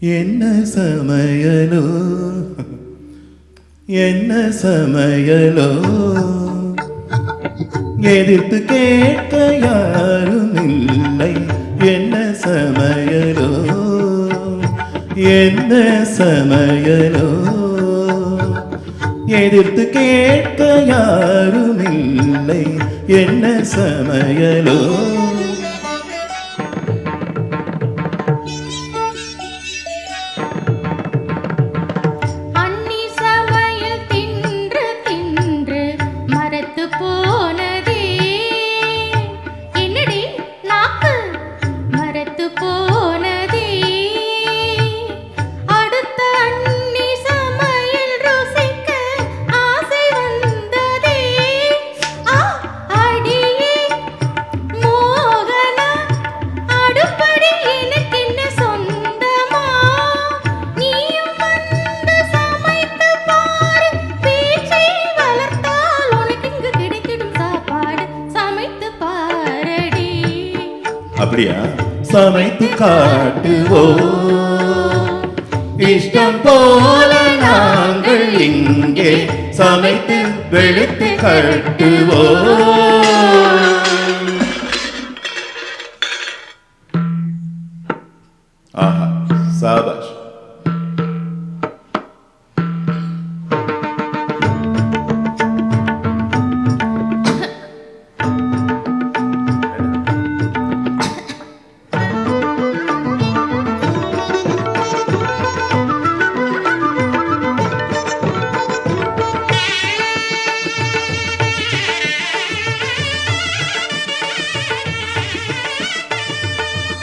என்ன சமையலோ என்ன சமையலோ எதிர்த்து கேட்க யாரும் இல்லை. என்ன சமையலோ என்ன சமையலோ எதிர்த்து கேட்க யாரும் இல்லை. என்ன சமையலோ அப்படியா? சமைத்து காட்டுவோம் இஷ்டம் போல நாங்கள் இங்கே சமைத்து வெளுத்து கட்டுவோம். ஆஹா, சாபாஷ்.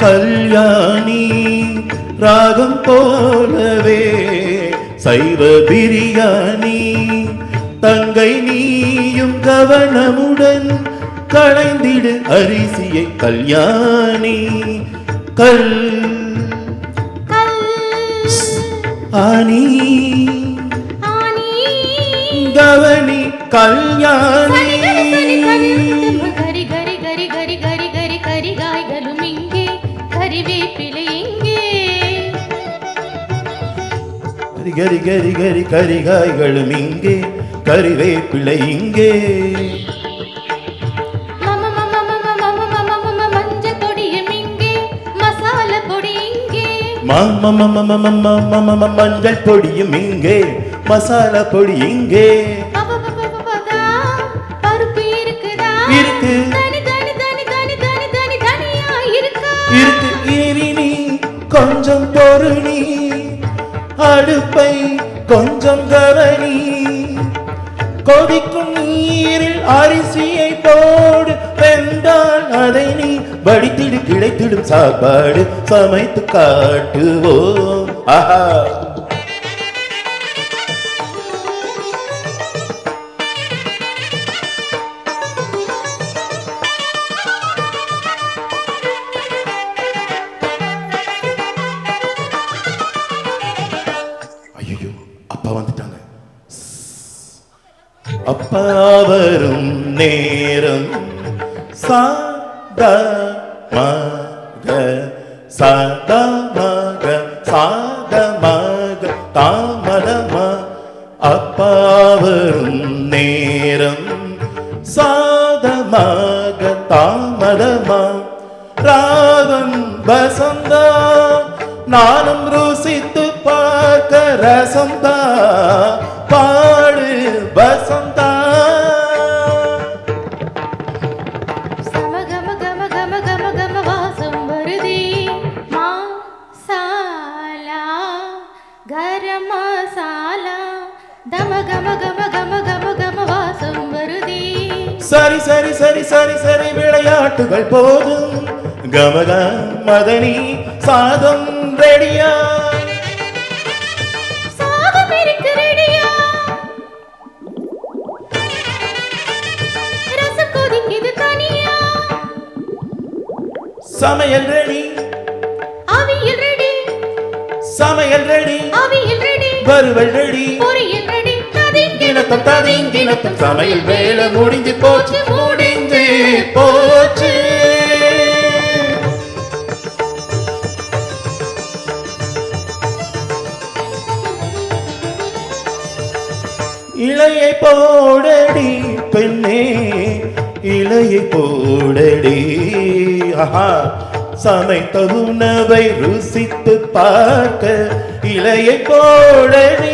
கல்யாணி ராகம் போலவே சைவ பிரியாணி தங்கை நீயும் கவனமுடன் களைந்திடு அரிசியை. கல்யாணி கல் ஆனி கவனி கல்யாணி கரி கரி கரி கரிகாய்களும் இங்கே கறிவேப்பிலை இங்கே. மஞ்சள் பொடியும் இங்கே மசாலா பொடி இங்கே. மஞ்சள் பொடியும் இங்கே மசாலா பொடி இங்கே. பருப்பு இருக்குதா? இருக்கு இருக்கு. இனி கொஞ்சம் பொருணி அடுப்பை கொஞ்சம் கவனி. கொதிக்கும் நீரில் அரிசியை போடு வெந்தால் அதை நீ வடித்திடு. கிடைத்திடும் சாப்பாடு சமைத்து காட்டுவோம். ஆஹா, அப்பா வந்துட்டாங்க. அப்பா வரும் நேரம் சாதமாக சாதமாக சாதமாக தாமதமா. அப்பா வரும் நேரம் சாதமாக தாமதமா. ராகம் வசந்தா நானும் ருசித்து பார்க்க ரசந்தா பாடு வசந்தா. சமகம கம கம கம கம வாசம் வருதே. மசாலா கரம் மசாலா தம கம கம கம கம கம வாசம் வருதே. சரி சரி சரி சரி சரி விளையாட்டுகள் போதும். கமக மதனி சாதம் ரெடியா? சாதம் இருக்கு ரெடியா? ரசம் கொதிக்குது தனியா? சமையல் ரெடி அவியல் ரெடி. சமையல் ரெடி அவியல் ரெடி. வறுவல் ரெடி பொரியல் ரெடி. ததிங்கினத்தம் சமையல் வேலை முடிஞ்சு போச்சு முடிஞ்சு போச்சு. இலையை போடடி பெண்ணே இலையை போடடி. ஆஹா, சமைத்த உணவை ருசித்து பார்க்க இலையை போடடி.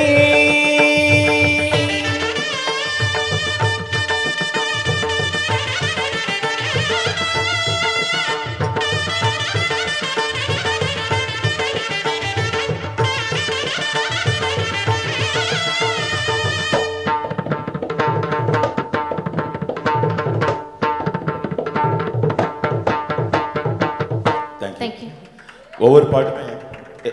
தேங்க்யூ. ஒவ்வொரு பாட்டுமே